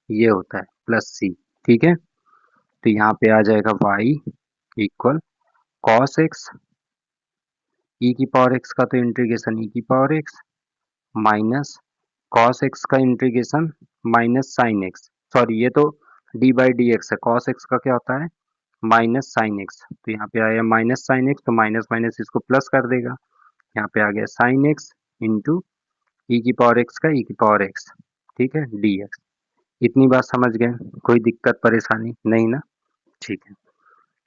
ये होता है प्लस सी, ठीक है। तो यहाँ पे आ जाएगा y equal cos x e की पावर एक्स का तो इंटीग्रेशन ई की power x minus cos x का integration minus sine x, sorry ये तो डी बाई डी एक्स है, कॉस एक्स का क्या होता है माइनस साइन एक्स, तो यहाँ पे आया माइनस साइन एक्स, तो माइनस माइनस इसको प्लस कर देगा, यहाँ पे आ गया साइन एक्स इंटू ई की पावर एक्स का ई की पावर एक्स, ठीक है, डी एक्स। इतनी बात समझ गए, कोई दिक्कत परेशानी नहीं ना, ठीक है।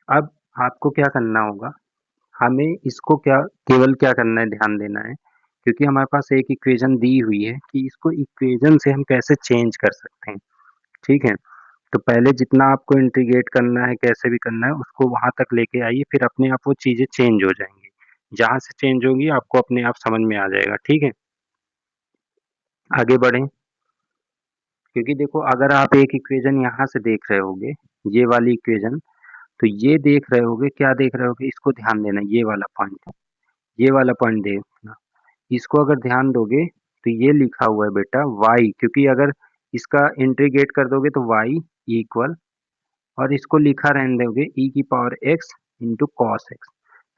अब आपको क्या करना होगा, हमें इसको क्या, केवल क्या करना है, ध्यान देना है, क्योंकि हमारे पास एक इक्वेशन दी हुई है कि इसको इक्वेशन से हम कैसे चेंज कर सकते हैं, ठीक है। तो पहले जितना आपको इंटीग्रेट करना है, कैसे भी करना है, उसको वहाँ तक लेके आइए, फिर अपने आप वो चीज़ें चेंज हो जाएँगी। जहाँ से चेंज होंगी आपको अपने आप समझ में आ जाएगा, ठीक है? आगे बढ़ें, क्योंकि देखो अगर आप एक इक्वेशन यहाँ से देख रहे होगे, ये वाली इक्वेशन, तो ये देख रहे होगे, क्या देख रहे होगे? इसको ध्यान देना, ये वाला पॉइंट देखना। इसको अगर ध्यान दोगे, तो ये लिखा हुआ है बेटा y, क्योंकि अगर इसका इंटीग्रेट कर दोगे तो y इक्वल, और इसको लिखा रहने दोगे e की power x into cos x.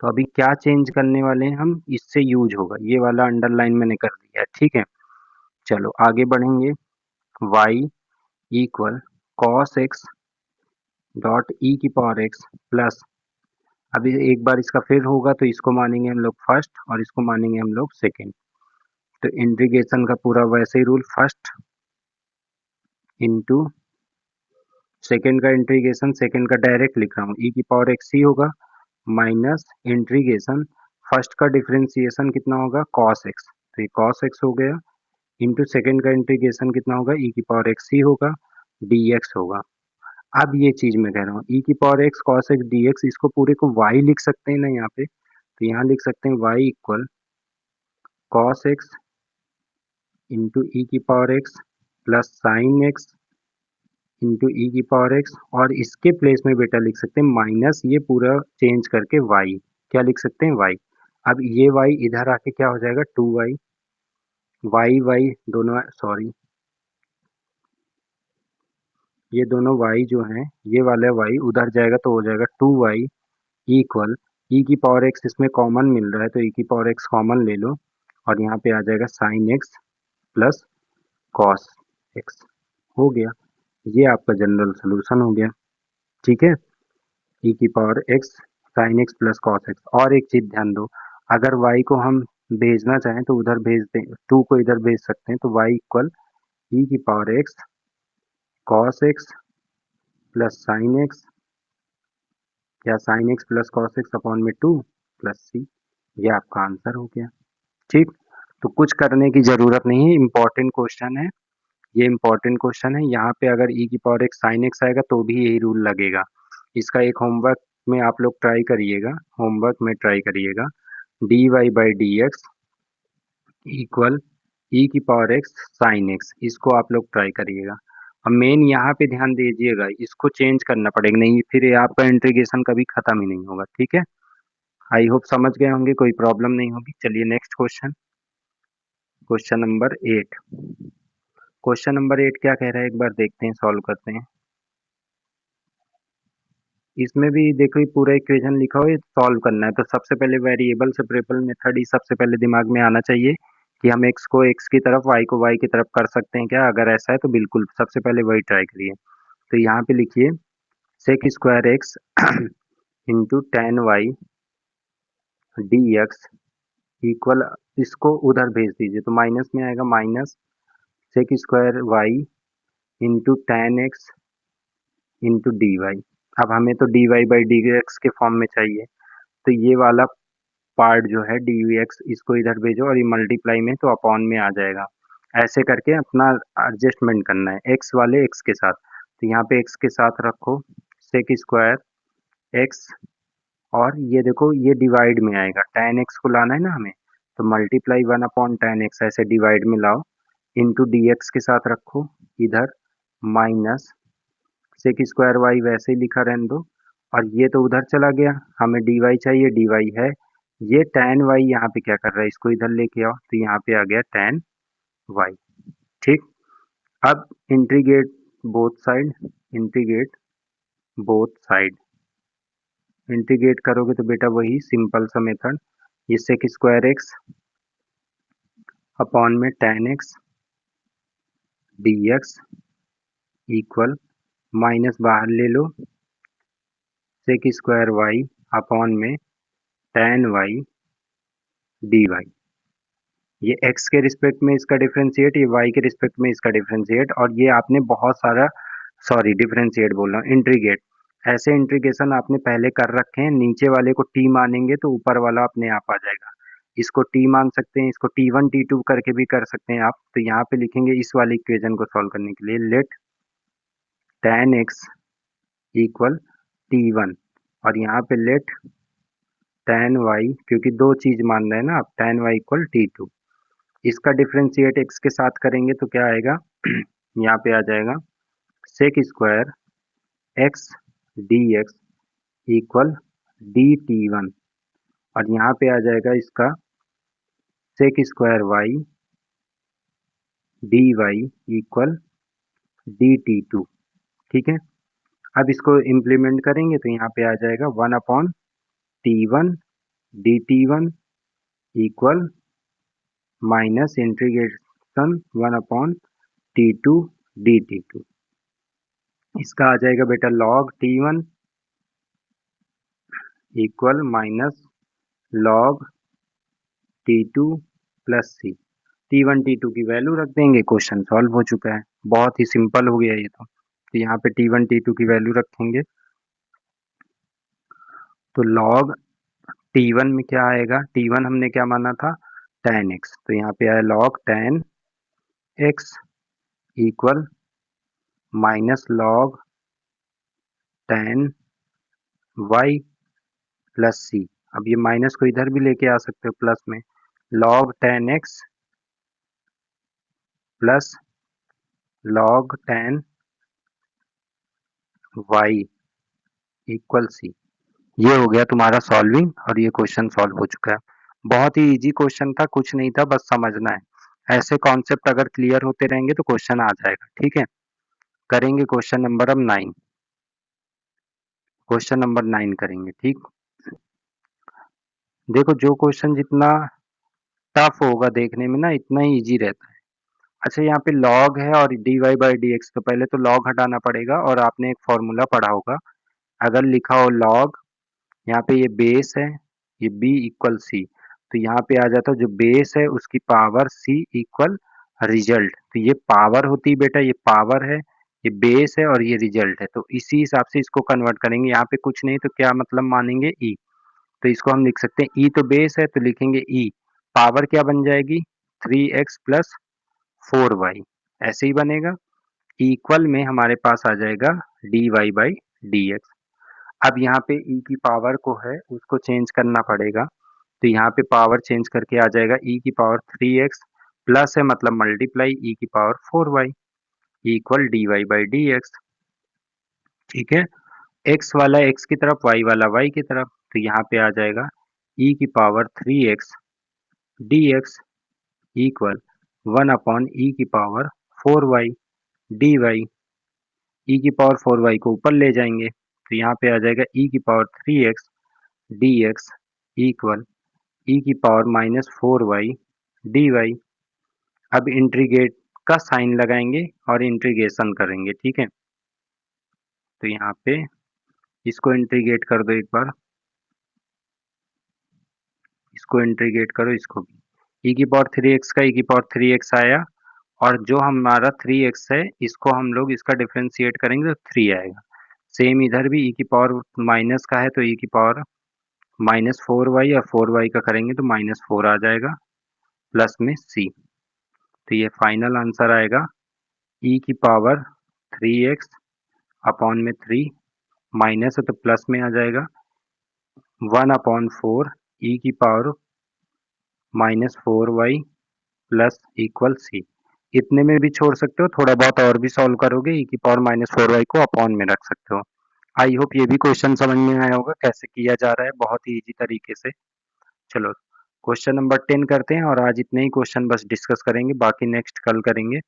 तो अभी क्या चेंज करने वाले हैं हम, इससे यूज होगा, ये वाला अंडरलाइन मैंने कर दिया है, ठीक है? चलो आगे बढ़ेंगे, y equal cos x dot E की पावर एक्स प्लस, अभी एक बार इसका फिर होगा तो इसको मानेंगे हम लोग फर्स्ट और इसको मानेंगे हम लोग सेकेंड। तो इंटीग्रेशन का पूरा वैसे ही रूल, फर्स्ट इंटू सेकेंड का इंटीग्रेशन, सेकेंड का डायरेक्ट लिख रहा हूँ, ई की पावर एक्स ही होगा, माइनस इंटीग्रेशन फर्स्ट का डिफरेंशिएशन कितना होगा, कॉस एक्स, तो ये कॉस एक्स हो गया, इंटू सेकेंड का इंटीग्रेशन कितना होगा, ई की पावर एक्स ही होगा, डी एक्स होगा। अब ये चीज मैं कह रहा हूँ, ई की power x cos x D x, इसको पूरे को वाई लिख सकते हैं ना यहाँ पे, तो यहाँ लिख सकते हैं y equal cos x into e की power x plus sine x into e की पावर एक्स, और इसके प्लेस में बेटा लिख सकते हैं माइनस ये पूरा चेंज करके वाई, क्या लिख सकते हैं वाई। अब ये वाई इधर आके क्या हो जाएगा, टू वाई, वाई वाई दोनों, सॉरी ये दोनों वाई जो हैं, ये वाला वाई उधर जाएगा तो हो जाएगा टू वाई इक्वल, ई की पावर एक्स इसमें कॉमन मिल रहा है तो ई की पावर एक्स कॉमन ले लो, और यहाँ पे आ जाएगा sign x plus cos x, हो गया, ये आपका जनरल सोल्यूशन हो गया, ठीक है? ई की power x sign x plus cos x. और एक चीज ध्यान दो, अगर वाई को हम भेजना चाहें तो उधर भेज दें, टू को इधर भेज सकते हैं, तो वाई इक्वल ई की power x cos x plus sine x, या sine x plus cos x upon में टू प्लस सी, ये आपका आंसर हो गया, ठीक? तो कुछ करने की जरूरत नहीं है, इंपॉर्टेंट क्वेश्चन है, ये इंपॉर्टेंट क्वेश्चन है। यहाँ पे अगर ई की पावर एक्स साइन एक्स आएगा तो भी यही रूल लगेगा। इसका एक होमवर्क में आप लोग ट्राई करिएगा, होमवर्क में ट्राई करिएगा, d Y by D x equal e की पावर एक्स साइन एक्स, इसको आप लोग ट्राई करिएगा। अब मेन यहाँ पे ध्यान दीजिएगा, इसको चेंज करना पड़ेगा, नहीं फिर ये आपका इंटीग्रेशन कभी खत्म ही नहीं होगा, ठीक है? आई होप समझ गए होंगे, कोई प्रॉब्लम नहीं होगी। चलिए next question, question number 8। Question number 8 क्या कह रहा है, एक बार देखते हैं, सॉल्व करते हैं। इसमें भी देखो, ये पूरा इक्वेशन लिखा हो, ये सॉल्व करना है, तो सबसे पहले वेरिएबल सेपरेबल मेथड ही सबसे पहले दिमाग में आना चाहिए कि हम x को x की तरफ, y को y की तरफ कर सकते हैं क्या। अगर ऐसा है तो बिल्कुल सबसे पहले वही ट्राई करिए। तो यहाँ पे लिखिए sec square X into tan Y D x equal, इसको उधर भेज दीजिए तो माइनस में आएगा, minus sec square Y into tan X into D Y. अब हमें तो D Y by D X के फॉर्म में चाहिए, तो ये वाला पार्ट जो है डी एक्स, इसको इधर भेजो और ये मल्टीप्लाई में तो अपॉन में आ जाएगा। ऐसे करके अपना एडजस्टमेंट करना है एक्स वाले एक्स के साथ, तो यहाँ पे एक्स के साथ रखो सेक स्क्वायर एक्स, और ये देखो ये डिवाइड में आएगा, टेन एक्स को लाना है ना हमें, तो multiply one upon ten x, ऐसे डिवाइड में लाओ, इंटू डी एक्स के साथ रखो इधर, माइनस सेक स्क्वायर वाई वैसे ही लिखा रहने दो, और ये तो उधर चला गया, हमें डी वाई चाहिए, डी वाई है, ये tan वाई यहाँ पे क्या कर रहा है, इसको इधर लेके आओ, तो यहाँ पे आ गया tan वाई, ठीक? अब integrate both side, integrate both side, integrate करोगे तो बेटा वही सिंपल सा मेथड, ये सेक स्क्वायर एक्स अपॉन में tan x D x equal, minus बाहर ले लो, सेक स्क्वायर वाई अपॉन में tan वाई डी वाई, ये x के रिस्पेक्ट में इसका डिफरेंशिएट, ये y के रिस्पेक्ट में इसका डिफरेंशिएट, और ये आपने बहुत सारा, सॉरी डिफरेंशिएट बोल रहा हूँ, इंटीग्रेट, ऐसे इंटीग्रेशन आपने पहले कर रखे हैं, नीचे वाले को t मानेंगे तो ऊपर वाला अपने आप आ जाएगा, इसको t मान सकते हैं, इसको t1 t2 करके भी कर सकते हैं आप। तो यहाँ पे लिखेंगे इस वाली इक्वेशन को सॉल्व करने के लिए, late tan x equal t1 और यहाँ पे लेट tan y, क्योंकि दो चीज मान रहे हैं ना आप, tan y इक्वल t2। इसका डिफ्रेंशिएट x के साथ करेंगे तो क्या आएगा यहाँ पे आ जाएगा sec square x dx equal dt1 और यहाँ पे आ जाएगा इसका sec square y dy equal dt2। ठीक है, अब इसको इम्प्लीमेंट करेंगे तो यहाँ पे आ जाएगा 1/t1 dt1 equal minus integration 1/t2 dt2। इसका आ जाएगा बेटा log t1 equal minus log t2 plus c. t1 t2 की वैल्यू रख देंगे, क्वेश्चन सॉल्व हो चुका है। बहुत ही सिंपल हो गया ये तो यहाँ पे t1 t2 की वैल्यू रखेंगे तो log t1 में क्या आएगा, t1 हमने क्या माना था tan x, तो यहाँ पे आया log tan x equal minus log tan y plus c. अब ये माइनस को इधर भी लेके आ सकते हो प्लस में, log tan x plus log tan y equal C. ये हो गया तुम्हारा सॉल्विंग और ये क्वेश्चन सॉल्व हो चुका है। बहुत ही इजी क्वेश्चन था, कुछ नहीं था, बस समझना है। ऐसे कॉन्सेप्ट अगर क्लियर होते रहेंगे तो क्वेश्चन आ जाएगा। ठीक है, करेंगे क्वेश्चन नंबर अब 9। क्वेश्चन नंबर 9 करेंगे। ठीक, देखो जो क्वेश्चन जितना टफ होगा देखने में ना, इतना ही इजी रहता है। अच्छा, यहाँ पे log है और dy बाई डी एक्स, तो पहले तो log हटाना पड़ेगा और आपने एक फॉर्मूला पढ़ा होगा, अगर लिखा हो log, यहाँ पे ये बेस है, ये b इक्वल सी, तो यहाँ पे आ जाता है जो बेस है उसकी पावर c इक्वल रिजल्ट। तो ये पावर होती है बेटा, ये पावर है, ये बेस है और ये रिजल्ट है, तो इसी हिसाब से इसको कन्वर्ट करेंगे। यहाँ पे कुछ नहीं तो क्या मतलब मानेंगे e, तो इसको हम लिख सकते हैं e, तो बेस है तो लिखेंगे e, पावर क्या बन जाएगी 3x प्लस 4y, ऐसे ही बनेगा। इक्वल में हमारे पास आ जाएगा dy बाई डी एक्स। अब यहाँ पे e की पावर को है उसको चेंज करना पड़ेगा, तो यहाँ पे पावर चेंज करके आ जाएगा e की पावर 3x प्लस है मतलब मल्टीप्लाई e की power 4y equal dy by D x. ठीक है, x वाला x की तरफ, y वाला y की तरफ, तो यहाँ पे आ जाएगा e की power 3x dx equal 1/e की पावर 4y dy। e की पावर 4y को ऊपर ले जाएंगे तो यहाँ पे आ जाएगा e की power 3x dx equal e की पावर माइनस 4y dy। अब इंटीग्रेट का साइन लगाएंगे और इंटीग्रेशन करेंगे। ठीक है, तो यहाँ पे इसको इंटीग्रेट कर दो एक बार, इसको इंटीग्रेट करो, इसको भी। e की पावर 3x का e की पावर 3x आया और जो हमारा 3x है इसको हम लोग इसका डिफरेंशिएट करेंगे तो 3 आएगा। सेम इधर भी e की पावर माइनस का है तो e की पावर माइनस 4y और 4y का करेंगे तो माइनस 4 आ जाएगा प्लस में c। तो ये फाइनल आंसर आएगा e की पावर 3x अपॉन में 3, माइनस है तो प्लस में आ जाएगा 1/4 e की पावर minus 4y plus equal C. इतने में भी छोड़ सकते हो, थोड़ा बहुत और भी सॉल्व करोगे e की पावर माइनस 4y को अपॉन में रख सकते हो। आई होप ये भी क्वेश्चन समझ में आया होगा कैसे किया जा रहा है, बहुत ही इजी तरीके से। चलो क्वेश्चन नंबर 10 करते हैं और आज इतने ही क्वेश्चन बस डिस्कस करेंगे, बाकी नेक्स्ट कल करेंगे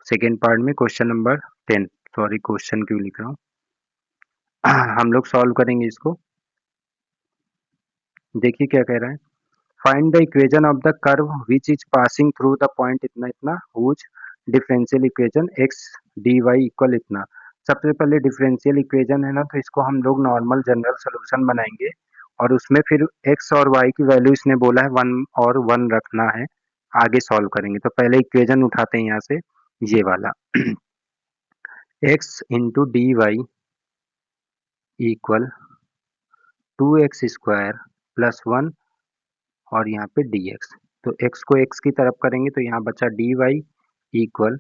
सेकेंड पार्ट में। क्वेश्चन नंबर 10, सॉरी क्वेश्चन क्यों लिख रहा हूँ हम लोग सॉल्व करेंगे इसको। देखिए क्या कह रहा है, find the equation of the curve which is passing through the point इतना इतना whose differential equation x dy equal इतना। सबसे पहले डिफरेंशियल इक्वेशन है ना, तो इसको हम लोग नॉर्मल जनरल सोल्यूशन बनाएंगे और उसमें फिर x और y की वैल्यू इसने बोला है 1 और 1 रखना है, आगे सॉल्व करेंगे। तो पहले इक्वेशन उठाते हैं यहाँ से, ये वाला x into D Y equal 2x square plus 1 और यहाँ पे dx। तो x को x की तरफ करेंगे तो यहाँ बचा dy equal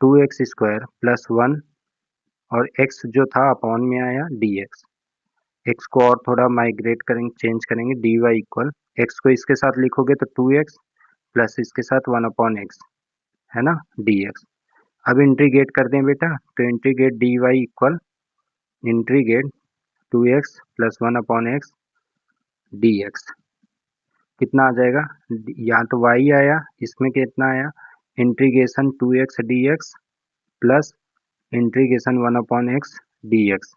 2x square plus 1 और x जो था अपॉन में आया dx। x को और थोड़ा माइग्रेट करेंगे, चेंज करेंगे, dy इक्वल x को इसके साथ लिखोगे तो 2x प्लस इसके साथ 1/x है ना dx। अब इंटीग्रेट कर दें बेटा, तो integrate dy equal integrate 2x plus 1/x dx। कितना आ जाएगा, यहाँ तो y आया, इसमें कितना आया, integration 2x dx plus integration 1/x dx।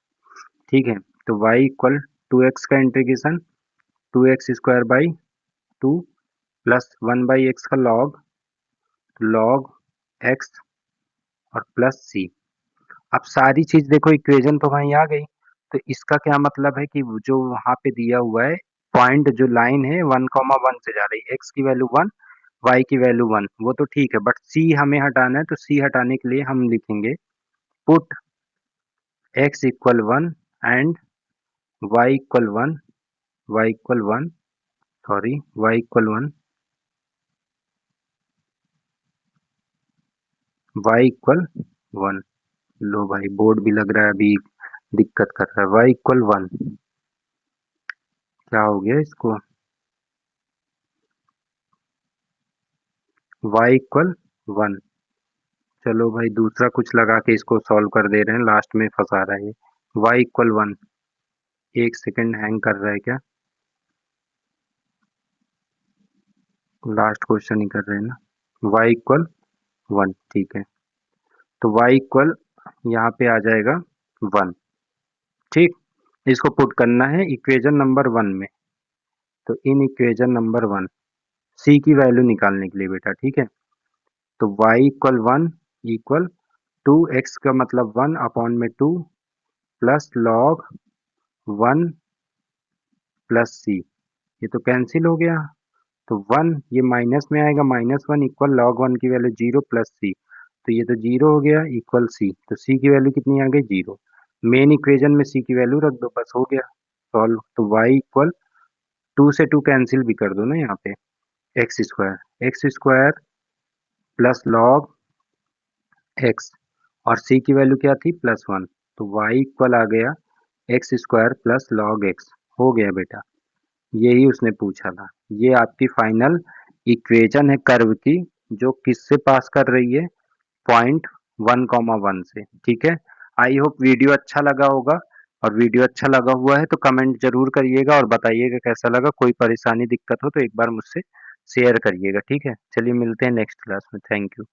ठीक है, तो y इक्वल 2x का integration 2x square by 2 plus 1/x का लॉग x और प्लस c। अब सारी चीज देखो, इक्वेशन तो वहीं आ गई। तो इसका क्या मतलब है कि जो वहां पे दिया हुआ है पॉइंट, जो लाइन है 1,1 से जा रही है, x की वैल्यू 1, y की वैल्यू 1, वो तो ठीक है, बट c हमें हटाना है। तो c हटाने के लिए हम लिखेंगे put x equal 1 and y equal 1, y equal 1, sorry y equal 1, y equal 1। लो भाई, बोर्ड भी लग रहा है अभी दिक्कत कर रहा है। y इक्वल 1, क्या हो गया इसको, y इक्वल 1। चलो भाई, दूसरा कुछ लगा के इसको सॉल्व कर दे रहे हैं, लास्ट में फंसा रहा है ये। y इक्वल 1, एक सेकंड हैंग कर रहा है क्या, लास्ट क्वेश्चन ही कर रहे हैं ना। y इक्वल 1, ठीक है, तो y इक्वल यहाँ पे आ जाएगा 1। ठीक, इसको पुट करना है इक्वेशन नंबर 1 में। तो इन इक्वेशन नंबर 1 c की वैल्यू निकालने के लिए बेटा, ठीक है। तो y इक्वल 1 इक्वल 2x का मतलब 1 अपॉन में 2 प्लस लॉग 1 प्लस c, ये तो कैंसिल हो गया। तो 1 ये माइनस में आएगा, -1 इक्वल लॉग 1 की वैल्यू 0 प्लस c, तो ये तो 0 हो गया इक्वल c। तो c की वैल्यू कितनी आ गई, 0। मेन इक्वेशन में c की वैल्यू रख दो, बस हो गया सॉल्व। तो y इक्वल 2 से 2 कैंसिल भी कर दो ना यहाँ पे, x square plus log x, और c की वैल्यू क्या थी, +1। तो y इक्वल आ गया x square plus log x. हो गया बेटा, यही उसने पूछा था। ये आपकी फाइनल इक्वेशन है कर्व की, जो किससे पास कर रही है, पॉइंट 1,1 से। ठीक है, आई होप वीडियो अच्छा लगा होगा, और वीडियो अच्छा लगा हुआ है तो कमेंट जरूर करिएगा और बताइएगा कैसा लगा। कोई परेशानी दिक्कत हो तो एक बार मुझसे शेयर करिएगा। ठीक है, चलिए मिलते हैं नेक्स्ट क्लास में। Thank you.